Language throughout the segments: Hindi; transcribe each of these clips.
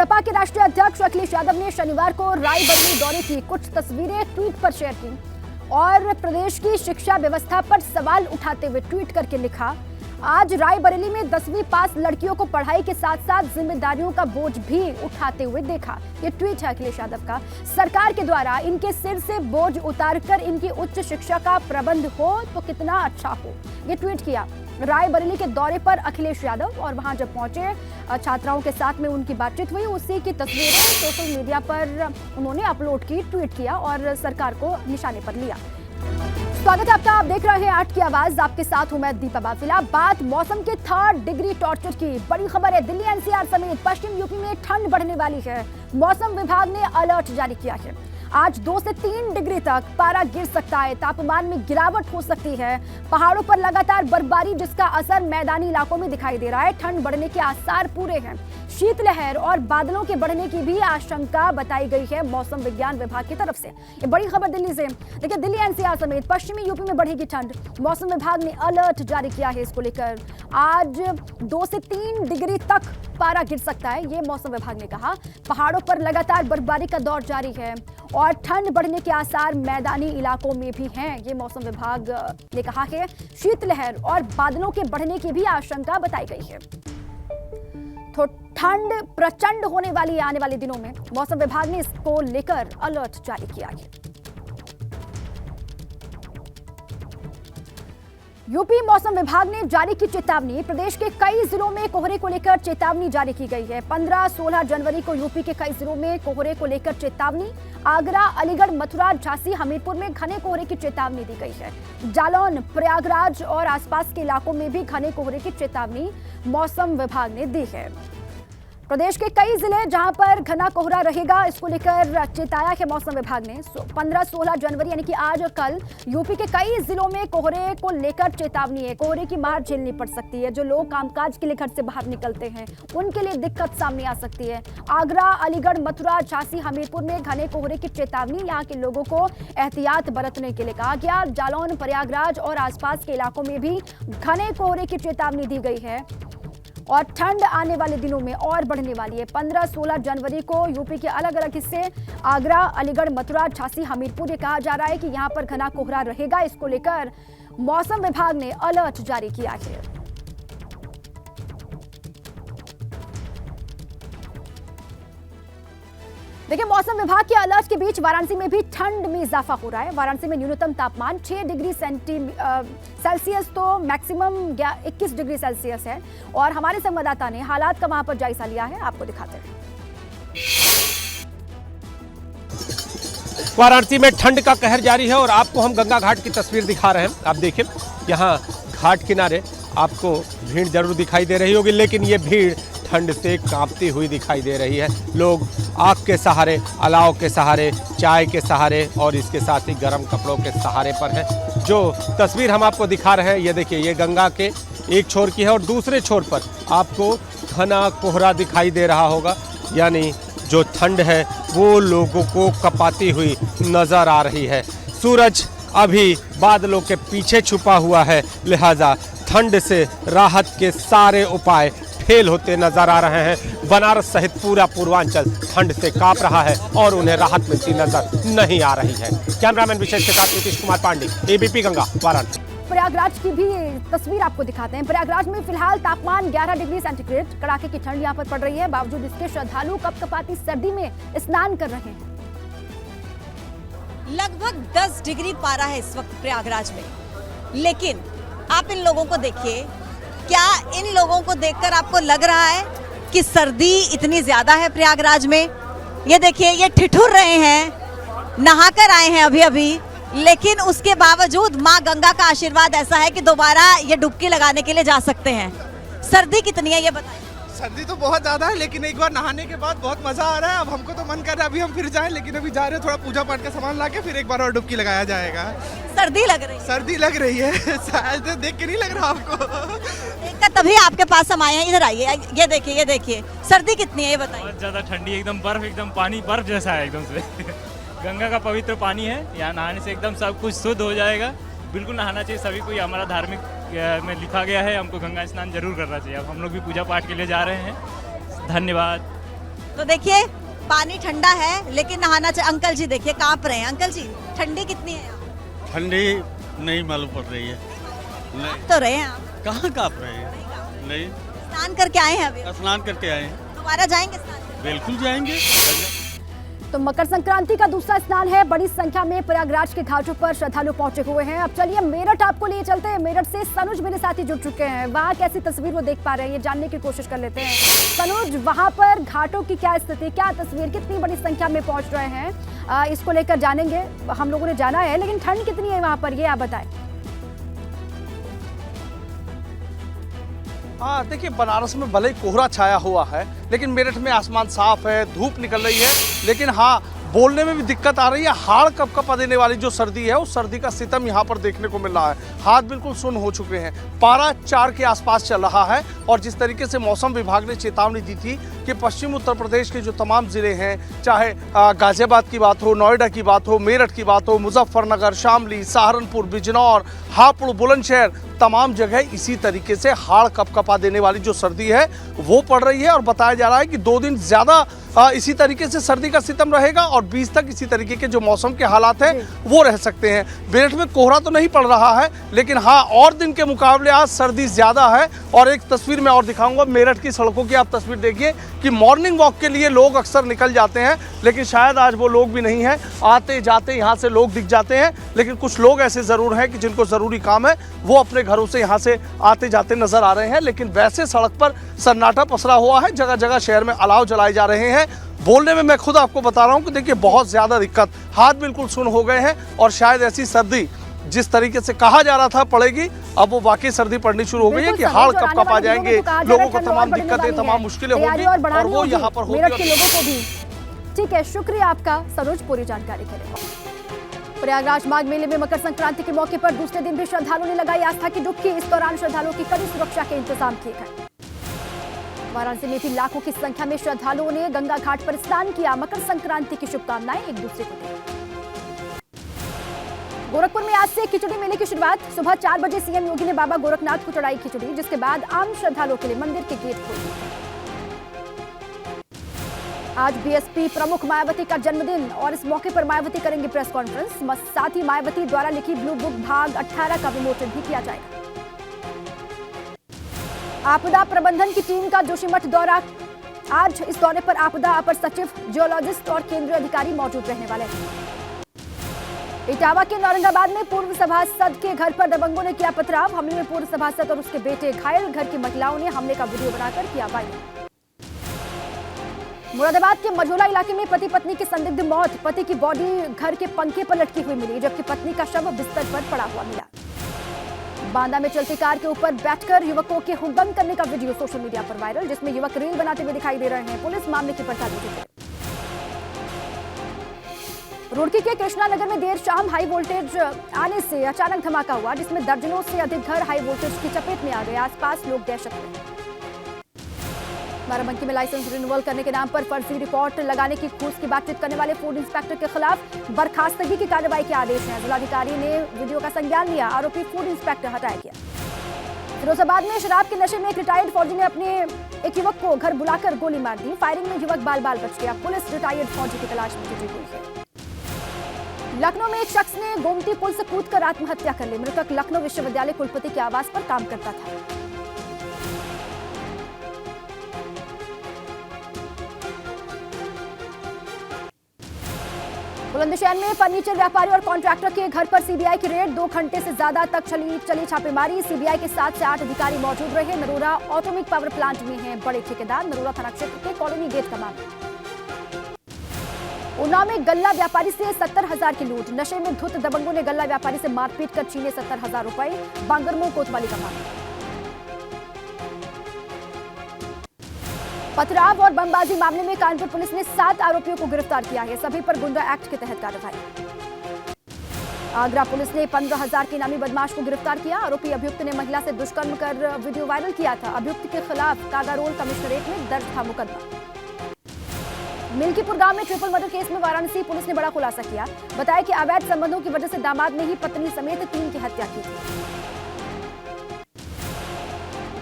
सपा के राष्ट्रीय अध्यक्ष अखिलेश यादव ने शनिवार को रायबरेली दौरे की कुछ तस्वीरें ट्वीट पर शेयर की और प्रदेश की शिक्षा व्यवस्था पर सवाल उठाते हुए ट्वीट करके लिखा, आज रायबरेली में 10वीं पास लड़कियों को पढ़ाई के साथ साथ जिम्मेदारियों का बोझ भी उठाते हुए देखा। ये ट्वीट है अखिलेश यादव का। सरकार के द्वारा इनके सिर से बोझ उतारकर इनकी उच्च शिक्षा का प्रबंध हो तो कितना अच्छा हो। ये ट्वीट किया रायबरेली के दौरे पर अखिलेश यादव और वहां जब पहुंचे छात्राओं के साथ में उनकी बातचीत हुई, उसी की तस्वीरें सोशल मीडिया पर उन्होंने अपलोड की, ट्वीट किया और सरकार को निशाने पर लिया। स्वागत है आपका, आप देख रहे हैं 8 की आवाज, आपके साथ हूं मैं दीपा बाफिला। बात मौसम के 3rd डिग्री टॉर्चर की। बड़ी खबर है, दिल्ली एनसीआर समेत पश्चिम यूपी में ठंड बढ़ने वाली है। मौसम विभाग ने अलर्ट जारी किया है। आज 2 से 3 डिग्री तक पारा गिर सकता है, तापमान में गिरावट हो सकती है। पहाड़ों पर लगातार बर्फबारी जिसका असर मैदानी इलाकों में दिखाई दे रहा है। ठंड बढ़ने के आसार पूरे हैं। शीतलहर और बादलों के बढ़ने की भी आशंका बताई गई है मौसम विज्ञान विभाग की तरफ से। ये बड़ी खबर दिल्ली से। देखिए, दिल्ली एनसीआर समेत पश्चिमी यूपी में बढ़ेगी ठंड। मौसम विभाग ने अलर्ट जारी किया है इसको लेकर। आज 2 से 3 डिग्री तक पारा गिर सकता है, ये मौसम विभाग ने कहा। पहाड़ों पर लगातार बर्फबारी का दौर जारी है और ठंड बढ़ने के आसार मैदानी इलाकों में भी हैं, ये मौसम विभाग ने कहा है। शीतलहर और बादलों के बढ़ने की भी आशंका बताई गई है। तो ठंड प्रचंड होने वाली है आने वाले दिनों में। मौसम विभाग ने इसको लेकर अलर्ट जारी किया है। यूपी मौसम विभाग ने जारी की चेतावनी। प्रदेश के कई जिलों में कोहरे को लेकर चेतावनी जारी की गई है। 15-16 जनवरी को यूपी के कई जिलों में कोहरे को लेकर चेतावनी। आगरा, अलीगढ़, मथुरा, झांसी, हमीरपुर में घने कोहरे की चेतावनी दी गई है। जालौन, प्रयागराज और आसपास के इलाकों में भी घने कोहरे की चेतावनी मौसम विभाग ने दी है। प्रदेश के कई जिले जहां पर घना कोहरा रहेगा, इसको लेकर चेताया है मौसम विभाग ने। 15-16 जनवरी यानी कि आज और कल यूपी के कई जिलों में कोहरे को लेकर चेतावनी है। कोहरे की मार झेलनी पड़ सकती है। जो लोग कामकाज के लिए घर से बाहर निकलते हैं उनके लिए दिक्कत सामने आ सकती है। आगरा, अलीगढ़, मथुरा, झांसी, हमीरपुर में घने कोहरे की चेतावनी। यहाँ के लोगों को एहतियात बरतने के लिए कहा गया। जालौन, प्रयागराज और आसपास के इलाकों में भी घने कोहरे की चेतावनी दी गई है और ठंड आने वाले दिनों में और बढ़ने वाली है। 15-16 जनवरी को यूपी के अलग अलग हिस्से आगरा, अलीगढ़, मथुरा, झांसी, हमीरपुर, ये कहा जा रहा है कि यहां पर घना कोहरा रहेगा। इसको लेकर मौसम विभाग ने अलर्ट जारी किया है। देखिए, मौसम विभाग के अलर्ट के बीच वाराणसी में भी ठंड में इजाफा हो रहा है। वाराणसी में न्यूनतम तापमान 6 डिग्री सेल्सियस तो मैक्सिमम 21 डिग्री सेल्सियस है और हमारे संवाददाता ने हालात का वहां पर जायजा लिया है, आपको दिखाते हैं। वाराणसी में ठंड का कहर जारी है और आपको हम गंगा घाट की तस्वीर दिखा रहे हैं। आप देखिए, यहाँ घाट किनारे आपको भीड़ जरूर दिखाई दे रही होगी, लेकिन ये भीड़ ठंड से कांपती हुई दिखाई दे रही है। लोग आग के सहारे, अलाव के सहारे, चाय के सहारे और इसके साथ ही गर्म कपड़ों के सहारे पर है। जो तस्वीर हम आपको दिखा रहे हैं, ये देखिए, ये गंगा के एक छोर की है और दूसरे छोर पर आपको घना कोहरा दिखाई दे रहा होगा। यानी जो ठंड है वो लोगों को कपाती हुई नजर आ रही है। सूरज अभी बादलों के पीछे छुपा हुआ है, लिहाजा ठंड से राहत के सारे उपाय फेल होते नजर आ रहे हैं। बनारस सहित पूरा पूर्वांचल ठंड से कांप रहा है और उन्हें राहत मिलती नजर नहीं आ रही है। कैमरामैन विशेष के साथ नीतीश कुमार पांडे, एबीपी गंगा, वाराणसी। प्रयागराज की भी तस्वीर आपको दिखाते हैं। प्रयागराज में फिलहाल तापमान 11 डिग्री सेंटीग्रेड, कड़ाके की ठंड यहाँ पर पड़ रही है। बावजूद इसके श्रद्धालु कपकपाती सर्दी में स्नान कर रहे हैं। लगभग 10 डिग्री पारा है इस वक्त प्रयागराज में, लेकिन आप इन लोगों को देखिए। क्या इन लोगों को देखकर आपको लग रहा है कि सर्दी इतनी ज्यादा है प्रयागराज में? ये देखिए, ये ठिठुर रहे हैं, नहाकर आए हैं अभी अभी, लेकिन उसके बावजूद माँ गंगा का आशीर्वाद ऐसा है कि दोबारा ये डुबकी लगाने के लिए जा सकते हैं। सर्दी कितनी है ये बताइए। सर्दी तो बहुत ज्यादा है, लेकिन एक बार नहाने के बाद बहुत मजा आ रहा है। अब हमको तो मन कर रहा है अभी हम फिर जाएं, लेकिन अभी जा रहे हैं, थोड़ा पूजा पाठ का सामान लाके फिर एक बार और डुबकी लगाया जाएगा। सर्दी लग रही है? सर्दी लग रही है। शायद देख के नहीं लग रहा आपको? देखकर तभी आपके पास हम आए हैं। इधर आइए, ये देखिए, ये देखिए, सर्दी कितनी है ये बताइए। बहुत ज्यादा ठंडी, एकदम बर्फ, एकदम पानी बर्फ जैसा है एकदम से। गंगा का पवित्र पानी है, यहाँ नहाने से एकदम सब कुछ शुद्ध हो जाएगा। बिल्कुल नहाना चाहिए सभी को, हमारा धार्मिक में लिखा गया है, हमको गंगा स्नान जरूर करना चाहिए। अब हम लोग भी पूजा पाठ के लिए जा रहे हैं। धन्यवाद। तो देखिए पानी ठंडा है लेकिन नहाना चाहिए। अंकल जी देखिए कांप रहे हैं। अंकल जी ठंडी कितनी है यहाँ? ठंडी नहीं मालूम पड़ रही है। नहीं, तो रहे हैं आप? कहाँ काँप रहे हैं? नहीं, स्नान करके आए हैं अभी? स्नान करके आए हैं। दोबारा जाएंगे स्नान करने? बिल्कुल जाएंगे। तो मकर संक्रांति का दूसरा स्नान है। बड़ी संख्या में प्रयागराज के घाटों पर श्रद्धालु पहुंचे हुए हैं। अब चलिए मेरठ आपको लिए चलते हैं। मेरठ से सनुज मेरे साथी जुड़ चुके हैं। वहां कैसी तस्वीर वो देख पा रहे हैं ये जानने की कोशिश कर लेते हैं। सनुज, वहां पर घाटों की क्या स्थिति, क्या तस्वीर, कितनी बड़ी संख्या में पहुंच रहे हैं, इसको लेकर जानेंगे। हम लोगों ने जाना है, लेकिन ठंड कितनी है वहां पर, ये आप बताएं। हाँ देखिए, बनारस में भले ही कोहरा छाया हुआ है लेकिन मेरठ में आसमान साफ है, धूप निकल रही है। लेकिन हाँ, बोलने में भी दिक्कत आ रही है। हाड़ कपकपा देने वाली जो सर्दी है उस सर्दी का सितम यहाँ पर देखने को मिल रहा है। हाथ बिल्कुल सुन्न हो चुके हैं। पारा 4 के आसपास चल रहा है और जिस तरीके से मौसम विभाग ने चेतावनी दी थी कि पश्चिम उत्तर प्रदेश के जो तमाम ज़िले हैं, चाहे गाजियाबाद की बात हो, नोएडा की बात हो, मेरठ की बात हो, मुजफ्फरनगर, शामली, सहारनपुर, बिजनौर, हापुड़, बुलंदशहर, तमाम जगह इसी तरीके से हाड़ कपकपा देने वाली जो सर्दी है वो पड़ रही है। और बताया जा रहा है कि 2 दिन ज़्यादा इसी तरीके से सर्दी का सितम रहेगा और 20 तक इसी तरीके के जो मौसम के हालात हैं वो रह सकते हैं। मेरठ में कोहरा तो नहीं पड़ रहा है लेकिन हाँ, और दिन के मुकाबले आज सर्दी ज़्यादा है। और एक तस्वीर मैं और दिखाऊंगा मेरठ की सड़कों की। आप तस्वीर देखिए कि मॉर्निंग वॉक के लिए लोग अक्सर निकल जाते हैं लेकिन शायद आज वो लोग भी नहीं हैं। आते जाते यहाँ से लोग दिख जाते हैं लेकिन कुछ लोग ऐसे ज़रूर हैं कि जिनको ज़रूरी काम है वो अपने घरों से यहाँ से आते जाते नजर आ रहे हैं। लेकिन वैसे सड़क पर सन्नाटा पसरा हुआ है। जगह जगह शहर में अलाव जलाए जा रहे हैं। बोलने में मैं खुद आपको बता रहा हूँ कि देखिए बहुत ज़्यादा दिक्कत, हाथ बिल्कुल सुन्न हो गए हैं। और शायद ऐसी सर्दी जिस तरीके से कहा जा रहा था पड़ेगी, अब वो वाकई सर्दी पड़नी शुरू हो गई है कि हाड़ कपकपा जाएंगे, लोगों को तमाम दिक्कतें, तमाम मुश्किलें होंगी और वो यहाँ पर होगी। मेरठ के लोगों को भी। ठीक है, शुक्रिया आपका सरोज पूरी जानकारी के लिए। प्रयागराज माघ मेले में मकर संक्रांति के मौके पर दूसरे दिन भी श्रद्धालुओं ने लगाई आस्था की डुबकी। इस दौरान श्रद्धालुओं की कड़ी सुरक्षा के इंतजाम किए गए। वाराणसी में भी लाखों की संख्या में श्रद्धालुओं ने गंगा घाट पर स्नान किया। मकर संक्रांति की शुभकामनाएं एक दूसरे को दी। गोरखपुर में आज से खिचड़ी मेले की शुरुआत। सुबह 4 बजे सीएम योगी ने बाबा गोरखनाथ को चढ़ाई खिचड़ी, जिसके बाद आम श्रद्धालुओं के लिए मंदिर के गेट खोल दिए। आज बीएसपी प्रमुख मायावती का जन्मदिन और इस मौके पर मायावती करेंगे प्रेस कॉन्फ्रेंस। साथ ही मायावती द्वारा लिखी ब्लू बुक भाग 18 का विमोचन भी किया जाएगा। आपदा प्रबंधन की टीम का जोशीमठ दौरा। आज इस दौरे पर आपदा अपर सचिव, जियोलॉजिस्ट और केंद्रीय अधिकारी मौजूद रहने वाले हैं। इटावा के औरंगाबाद में पूर्व सभासद के घर पर दबंगों ने किया पथराव। हमले में पूर्व सभासद और उसके बेटे घायल। घर की महिलाओं ने हमले का वीडियो बनाकर किया वायरल। मुरादाबाद के मझोला इलाके में पति पत्नी की संदिग्ध मौत। पति की बॉडी घर के पंखे पर लटकी हुई मिली, जबकि पत्नी का शव बिस्तर पर पड़ा हुआ मिला। बांदा में चलती कार के ऊपर बैठकर युवकों के हुड़दंग करने का वीडियो सोशल मीडिया पर वायरल, जिसमें युवक रील बनाते हुए दिखाई दे रहे हैं। पुलिस मामले की पड़ताल कर रही है। रुड़की के कृष्णा नगर में देर शाम हाई वोल्टेज आने से अचानक धमाका हुआ, जिसमें दर्जनों से अधिक घर हाई वोल्टेज की चपेट में आ गए। आसपास लोग दहशत में। बाराबंकी में लाइसेंस रिन्यूअल करने के नाम पर फर्जी रिपोर्ट लगाने की घूस की बातचीत करने वाले फूड इंस्पेक्टर के खिलाफ बर्खास्तगी की कार्रवाई के आदेश हैं। जिलाधिकारी ने वीडियो का संज्ञान लिया। आरोपी फूड इंस्पेक्टर हटाया गया। फिरोजाबाद में शराब के नशे में एक रिटायर्ड फौजी ने अपने एक युवक को घर बुलाकर गोली मार दी। फायरिंग में युवक बाल बाल बच गया। पुलिस रिटायर्ड फौजी की तलाश में जुटी हुई है। लखनऊ में एक शख्स ने गोमती पुल से कूदकर आत्महत्या कर ली। मृतक लखनऊ विश्वविद्यालय कुलपति के आवास पर काम करता था। बुलंदशहर में फर्नीचर व्यापारी और कॉन्ट्रैक्टर के घर पर सीबीआई की रेड। 2 घंटे से ज्यादा तक चली छापेमारी। सीबीआई के 7 से 8 अधिकारी मौजूद रहे। नरोरा ऑटोमिक पावर प्लांट में हैं बड़े ठेकेदार। नरोरा थाना क्षेत्र के कॉलोनी गेट का मामला। उन्नाव में गल्ला व्यापारी से 70,000 की लूट। नशे में धुत दबंगों ने गल्ला व्यापारी से मारपीट कर छीने 70,000 रुपए। बांगरमो कोतवाली का मामला। पथराव और बमबाजी मामले में कानपुर पुलिस ने 7 आरोपियों को गिरफ्तार किया है। सभी पर गुंडा एक्ट के तहत कार्रवाई। आगरा पुलिस ने 15,000 के इनामी बदमाश को गिरफ्तार किया। आरोपी अभियुक्त ने महिला से दुष्कर्म कर वीडियो वायरल किया था। अभियुक्त के खिलाफ कागारोल कमिश्नरेट में दर्ज था मुकदमा। मिल्कीपुर गांव में ट्रिपल मर्डर केस में वाराणसी पुलिस ने बड़ा खुलासा किया। बताया कि अवैध संबंधों की वजह से दामाद ने ही पत्नी समेत 3 की हत्या की थी।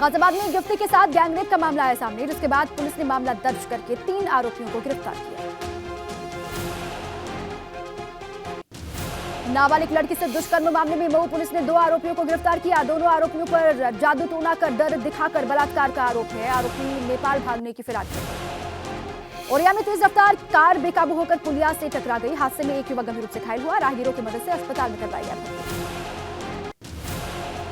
गाजियाबाद में युवती के साथ गैंगरेप का मामला आया सामने, जिसके बाद पुलिस ने मामला दर्ज करके 3 आरोपियों को गिरफ्तार किया। नाबालिग लड़की से दुष्कर्म मामले में मऊ पुलिस ने 2 आरोपियों को गिरफ्तार किया। दोनों आरोपियों पर जादू टोना कर डर दिखाकर बलात्कार का आरोप है। आरोपी नेपाल भागने की फिराक में थे। ओरिया में तेज रफ्तार कार बेकाबू होकर पुलिया से टकरा गई। हादसे में एक युवक गंभीर रूप से घायल हुआ। राहगीरों की मदद से अस्पताल में करवाया गया।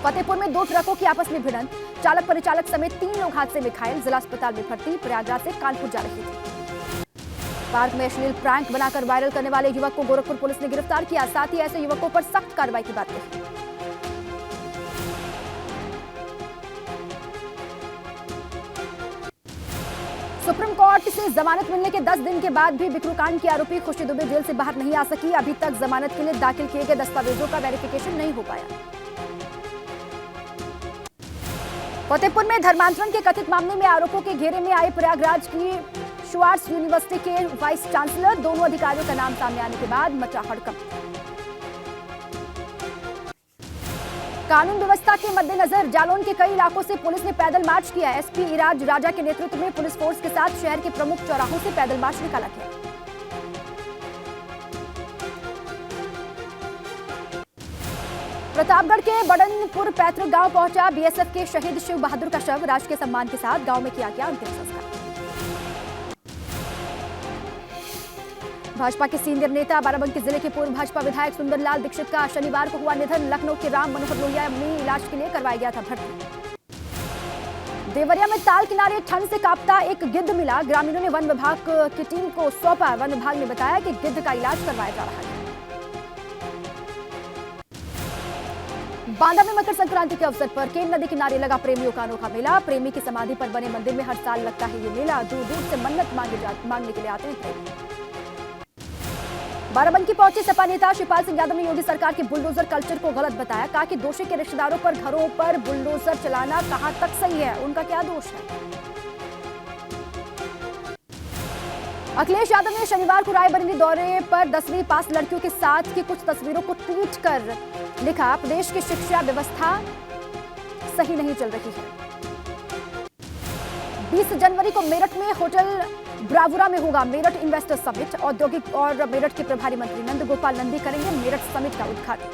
फतेहपुर में 2 ट्रकों की आपस में भिड़ंत, चालक परिचालक समेत 3 लोग हादसे में घायल, जिला अस्पताल में भर्ती। प्रयागराज से कानपुर जा रही थी। पार्क में अश्लील प्रैंक बनाकर वायरल करने वाले युवक को गोरखपुर पुलिस ने गिरफ्तार किया। साथ ही ऐसे युवकों पर सख्त कार्रवाई की बात कही। सुप्रीम कोर्ट से जमानत मिलने के 10 दिन के बाद भी बिकरू कांड की आरोपी खुशी दुबे जेल से बाहर नहीं आ सकी। अभी तक जमानत के लिए दाखिल किए गए दस्तावेजों का वेरिफिकेशन नहीं हो पाया। फतेहपुर में धर्मांतरण के कथित मामले में आरोपों के घेरे में आए प्रयागराज की शुआर्ट्स यूनिवर्सिटी के वाइस चांसलर। दोनों अधिकारियों का नाम सामने आने के बाद मचा हड़कंप। कानून व्यवस्था के मद्देनजर जालौन के कई इलाकों से पुलिस ने पैदल मार्च किया। एसपी इराज राजा के नेतृत्व में पुलिस फोर्स के साथ शहर के प्रमुख चौराहों से पैदल मार्च निकाला गया। प्रतापगढ़ के बड़नपुर पैतृक गांव पहुंचा बीएसएफ के शहीद शिव बहादुर का शव। राजकीय सम्मान के साथ गांव में किया गया अंतिम संस्कार। भाजपा के सीनियर नेता बाराबंकी जिले के पूर्व भाजपा विधायक सुंदरलाल दीक्षित का शनिवार को हुआ निधन। लखनऊ के राम मनोहर लोहिया में इलाज के लिए करवाया गया था भर्ती। देवरिया में ताल किनारे ठंड से कांपता एक गिद्ध मिला। ग्रामीणों ने वन विभाग की टीम को सौंपा। वन विभाग ने बताया कि गिद्ध का इलाज करवाया जा रहा है। बांदा में मकर संक्रांति के अवसर पर केन नदी किनारे लगा प्रेमियों का अनोखा मेला। प्रेमी की समाधि पर बने मंदिर में हर साल लगता है ये मेला। दूर दूर से मन्नत मांगने के लिए आते हैं प्रेमी। बाराबंकी पहुंचे सपा नेता शिवपाल सिंह यादव ने योगी सरकार के बुलडोजर कल्चर को गलत बताया। कहा कि दोषी के रिश्तेदारों पर घरों पर बुलडोजर चलाना कहां तक सही है, उनका क्या दोष है। अखिलेश यादव ने शनिवार को रायबरेली दौरे पर 10वीं पास लड़कियों के साथ की कुछ तस्वीरों को ट्वीट कर लिखा, प्रदेश की शिक्षा व्यवस्था सही नहीं चल रही है। 20 जनवरी को मेरठ में होटल ब्रावुरा में होगा मेरठ इन्वेस्टर समिट। औद्योगिक और मेरठ के प्रभारी मंत्री नंद गोपाल नंदी करेंगे मेरठ समिट का उद्घाटन।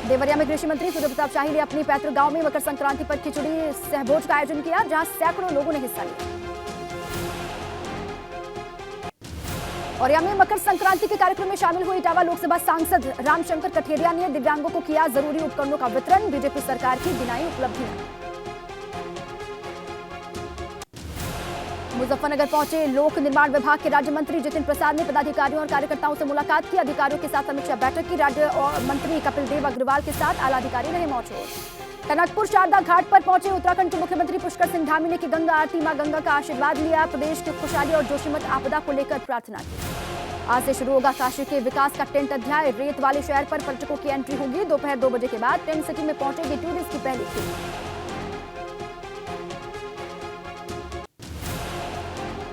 देवरिया में कृषि मंत्री सूर्य प्रताप शाही ने अपनी पैतृक गांव में मकर संक्रांति पर खिचड़ी सहभोज का आयोजन किया, जहां सैकड़ों लोगों ने हिस्सा लिया। और यहां में मकर संक्रांति के कार्यक्रम में शामिल हुए इटावा लोकसभा सांसद रामशंकर कठेरिया ने दिव्यांगों को किया जरूरी उपकरणों का वितरण। बीजेपी सरकार की गिनाई उपलब्धियां। मुजफ्फरनगर पहुंचे लोक निर्माण विभाग के राज्य मंत्री जितिन प्रसाद ने पदाधिकारियों और कार्यकर्ताओं से मुलाकात की। अधिकारियों के साथ समीक्षा बैठक की। राज्य और मंत्री कपिल देव अग्रवाल के साथ आला अधिकारी रहे मौजूद। टनकपुर शारदा घाट पर पहुंचे उत्तराखंड के मुख्यमंत्री पुष्कर सिंह धामी ने की गंगा आरती। मां गंगा का आशीर्वाद लिया। प्रदेश की खुशहाली और जोशीमठ आपदा को लेकर प्रार्थना की। आज से शुरू होगा काशी के विकास का टेंट अध्याय। रेत वाले शहर पर पर्यटकों की एंट्री होगी। दोपहर 2 बजे के बाद टेंट सिटी में पहुंचेगी टूरिस्ट की पहली ट्रेन।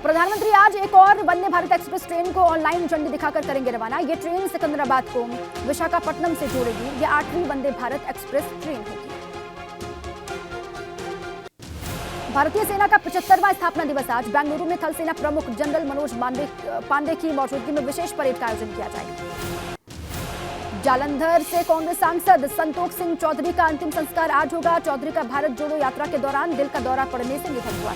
प्रधानमंत्री आज एक और वंदे भारत एक्सप्रेस ट्रेन को ऑनलाइन झंडी दिखाकर करेंगे रवाना। ये ट्रेन सिकंदराबाद को विशाखापट्टनम से जोड़ेगी। ये 8वीं वंदे भारत एक्सप्रेस ट्रेन होगी। भारतीय सेना का 75वां स्थापना दिवस आज बेंगलुरु में थल सेना प्रमुख जनरल मनोज पांडे की मौजूदगी में विशेष परेड का आयोजन किया जाएगा। जालंधर से कांग्रेस सांसद संतोष सिंह चौधरी का अंतिम संस्कार आज होगा। चौधरी का भारत जोड़ो यात्रा के दौरान दिल का दौरा पड़ने से निधन हुआ।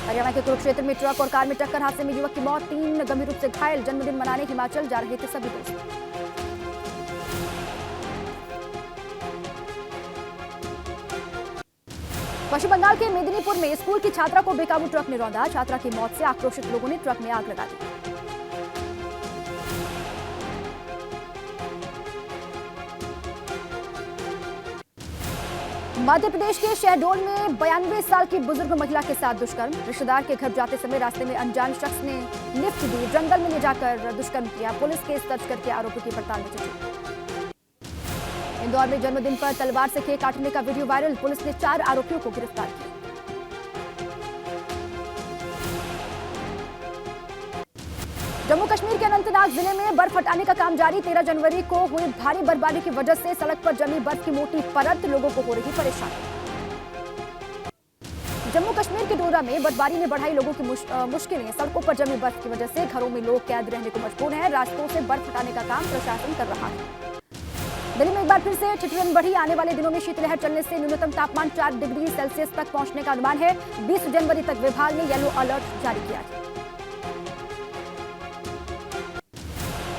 हरियाणा के कुरुक्षेत्र में ट्रक और कार में टक्कर, हादसे में युवक की मौत, 3 गंभीर रूप से घायल। जन्मदिन मनाने हिमाचल जा रहे थे सभी दोस्त। पश्चिम बंगाल के मेदिनीपुर में स्कूल की छात्रा को बेकाबू ट्रक ने रौंदा। छात्रा की मौत से आक्रोशित लोगों ने ट्रक में आग लगा दी। मध्य प्रदेश के शहडोल में 92 साल की बुजुर्ग महिला के साथ दुष्कर्म। रिश्तेदार के घर जाते समय रास्ते में अनजान शख्स ने लिफ्ट दी, जंगल में ले जाकर दुष्कर्म किया। पुलिस केस दर्ज करके आरोपी की पड़ताल में जुटी। इंदौर में जन्मदिन पर तलवार से केक काटने का वीडियो वायरल। पुलिस ने 4 आरोपियों को गिरफ्तार किया। जम्मू कश्मीर के अनंतनाग जिले में बर्फ हटाने का काम जारी। 13 जनवरी को हुई भारी बर्फबारी की वजह से सड़क पर जमी बर्फ की मोटी परत लोगों को हो रही परेशानी। जम्मू कश्मीर के डोडा में बर्फबारी ने बढ़ाई लोगों की मुश्किलें। सड़कों पर जमी बर्फ की वजह से घरों में लोग कैद रहने को मजबूर हैं। रास्तों से बर्फ हटाने का काम प्रशासन कर रहा है। दिल्ली में एक बार फिर से ठिठुरन बढ़ी। आने वाले दिनों में शीतलहर चलने से न्यूनतम तापमान 4 डिग्री सेल्सियस तक पहुंचने का अनुमान है। 20 जनवरी तक विभाग ने येलो अलर्ट जारी किया है।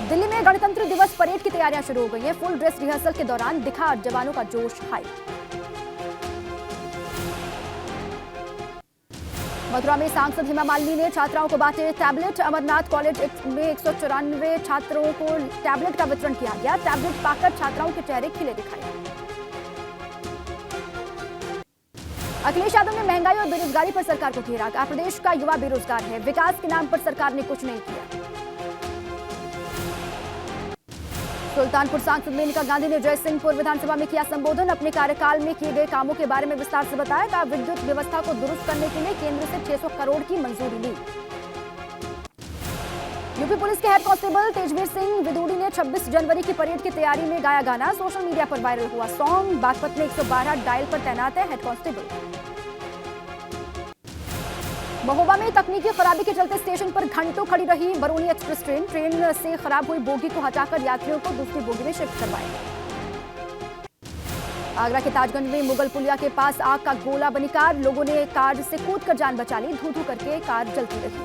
दिल्ली में गणतंत्र दिवस परेड की तैयारियां शुरू हो गई हैं। फुल ड्रेस रिहर्सल के दौरान दिखा जवानों का जोश हाई। मथुरा में सांसद हेमा मालिनी ने छात्राओं को बांटे टैबलेट। अमरनाथ कॉलेज में 194 छात्रों को टैबलेट का वितरण किया गया। टैबलेट पाकर छात्राओं के चेहरे खिले दिखाई। अखिलेश यादव ने महंगाई और बेरोजगारी पर सरकार को घेरा। कहा प्रदेश का युवा बेरोजगार है, विकास के नाम पर सरकार ने कुछ नहीं किया। सुल्तानपुर सांसद मेनका गांधी ने जयसिंहपुर विधानसभा में किया संबोधन। अपने कार्यकाल में किए गए कामों के बारे में विस्तार से बताया। कहा विद्युत व्यवस्था को दुरुस्त करने के लिए केंद्र से 600 करोड़ की मंजूरी ली। यूपी पुलिस के हेड कांस्टेबल तेजवीर सिंह विदुड़ी ने 26 जनवरी की परेड की तैयारी में गाया गाना। सोशल मीडिया पर वायरल हुआ सॉन्ग। बागपत में 112 डायल पर तैनात है हेड कांस्टेबल। महोबा में तकनीकी खराबी के चलते स्टेशन पर घंटों खड़ी रही बरौनी एक्सप्रेस ट्रेन। ट्रेन से खराब हुई बोगी को हटाकर यात्रियों को दूसरी बोगी में शिफ्ट करवाया गया। आगरा के ताजगंज में मुगल पुलिया के पास आग का गोला बनी कार। लोगों ने कार से कूदकर जान बचा ली। धू धू करके कार जलती रही।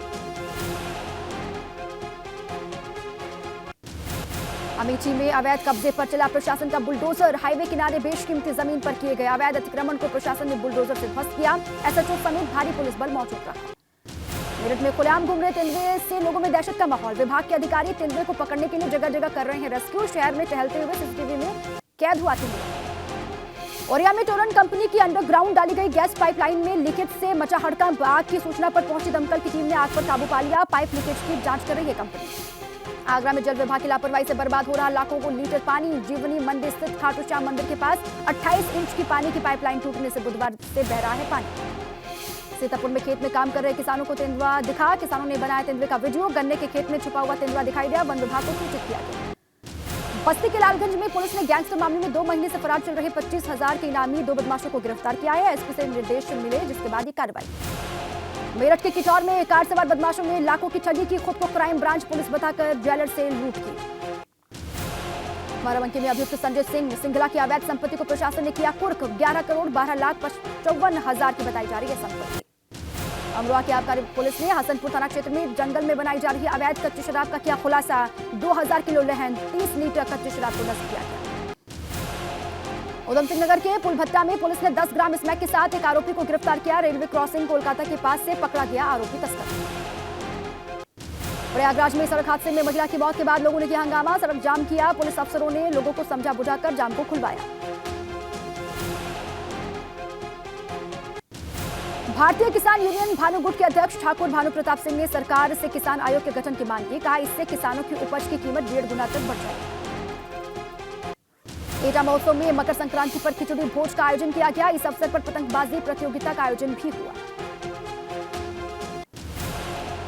अमेठी में अवैध कब्जे पर चला प्रशासन का बुलडोजर। हाईवे किनारे बेशकीमती जमीन पर किए गए अवैध अतिक्रमण को प्रशासन ने बुलडोजर से ध्वस्त किया। एसएचओ समेत भारी पुलिस बल मौजूद रहा। मेरठ में खुलेआम घूम रहे तेंदुए से लोगों में दहशत का माहौल। विभाग के अधिकारी तेंदुए को पकड़ने के लिए जगह जगह कर रहे हैं रेस्क्यू। शहर में टहलते हुए सीसीटीवी में कैद हुआ तेंदुआ। ओरिया में टोरन कंपनी की अंडरग्राउंड डाली गई गैस पाइपलाइन में लीकेज से मचा हड़कंप। आग की सूचना पर पहुंची दमकल की टीम ने आग पर काबू पा लिया। पाइप लीकेज की जांच कर रही है कंपनी। आगरा में जल विभाग की लापरवाही से बर्बाद हो रहा लाखों को लीटर पानी। जीवनी मंडी स्थित खाटू श्याम मंदिर के पास 28 इंच की पानी की पाइपलाइन टूटने से बुधवार से बह रहा है पानी। सीतापुर में खेत में काम कर रहे किसानों को तेंदुआ दिखा। किसानों ने बनाया तेंदुए का वीडियो। गन्ने के खेत में छुपा हुआ तेंदुआ दिखाई दिया। वन विभाग को सूचित किया गया। बस्ती के लालगंज में पुलिस ने गैंगस्टर मामले में 2 महीने से फरार चल रहे 25,000 के इनामी 2 बदमाशों को गिरफ्तार किया है। एसपी से निर्देश मिले जिसके बाद ये कार्रवाई। मेरठ के किचौर में कार सवार बदमाशों ने लाखों की ठगी की। खुद को क्राइम ब्रांच पुलिस बताकर ज्वेलर से लूट की। बाराबंकी में अभियुक्त संजय सिंह सिंघला की अवैध संपत्ति को प्रशासन ने किया कुर्क। 11 करोड़ 12,55,000 की बताई जा रही है संपत्ति। अमरोहा की आबकारी पुलिस ने हसनपुर थाना क्षेत्र में जंगल में बनाई जा रही अवैध कच्ची शराब का किया खुलासा। 2000 किलो लहन 30 लीटर कच्ची शराब को नष्ट किया गया। उधम सिंह नगर के पुलभत्ता में पुलिस ने 10 ग्राम स्मैक के साथ एक आरोपी को गिरफ्तार किया। रेलवे क्रॉसिंग कोलकाता के पास से पकड़ा गया आरोपी तस्कर। प्रयागराज में सड़क हादसे में महिला की मौत के बाद लोगों ने किया हंगामा। सड़क जाम किया। पुलिस अफसरों ने लोगों को समझा बुझाकर जाम को खुलवाया। भारतीय किसान यूनियन भानुगुट के अध्यक्ष ठाकुर भानु प्रताप सिंह ने सरकार से किसान आयोग के गठन की मांग की। कहा इससे किसानों की उपज की कीमत 1.5 गुना तक बढ़ जाएगी। एटा महोत्सव में मकर संक्रांति पर खिचड़ी भोज का आयोजन किया गया। इस अवसर पर पतंगबाजी प्रतियोगिता का आयोजन भी हुआ।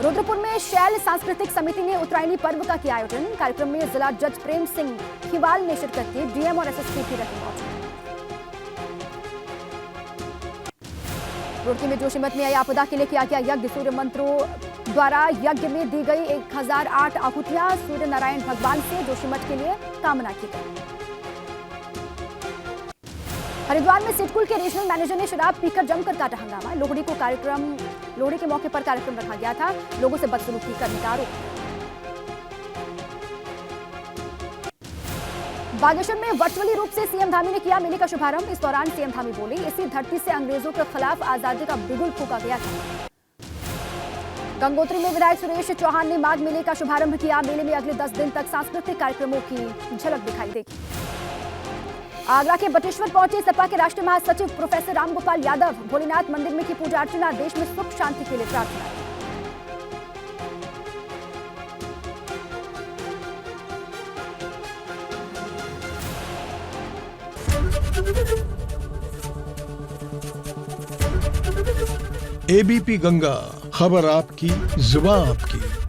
रुद्रपुर में शैल सांस्कृतिक समिति ने उत्तरायणी पर्व का किया आयोजन। कार्यक्रम में जिला जज प्रेम सिंह खिवाल ने शिरकत की। डीएम और एसएसपी भी रहे मौजूद। रुड़की में जोशीमठ में आई आपदा के लिए किया गया यज्ञ। सूर्य मंत्रों द्वारा यज्ञ में दी गई 1008 आहुतियां। सूर्य नारायण भगवान से जोशीमठ के लिए कामना की गई। हरिद्वार में सिडकुल के रीजनल मैनेजर ने शराब पीकर जमकर काटा हंगामा। लोहड़ी के मौके पर कार्यक्रम रखा गया था। लोगों से बदसलूकी करने का आरोप। बागेश्वर में वर्चुअली रूप से सीएम धामी ने किया मेले का शुभारंभ। इस दौरान सीएम धामी बोले इसी धरती से अंग्रेजों के खिलाफ आजादी का बिगुल फूंका गया था। गंगोत्री में विधायक सुरेश चौहान ने माघ मेले का शुभारंभ किया। मेले में अगले 10 दिन तक सांस्कृतिक कार्यक्रमों की झलक दिखाई देगी। आगरा के बटेश्वर पहुंचे सपा के राष्ट्रीय महासचिव प्रोफेसर रामगोपाल यादव। भोलेनाथ मंदिर में की पूजा अर्चना। देश में सुख शांति के लिए प्रार्थना। एबीपी गंगा, खबर आपकी, जुबान आपकी।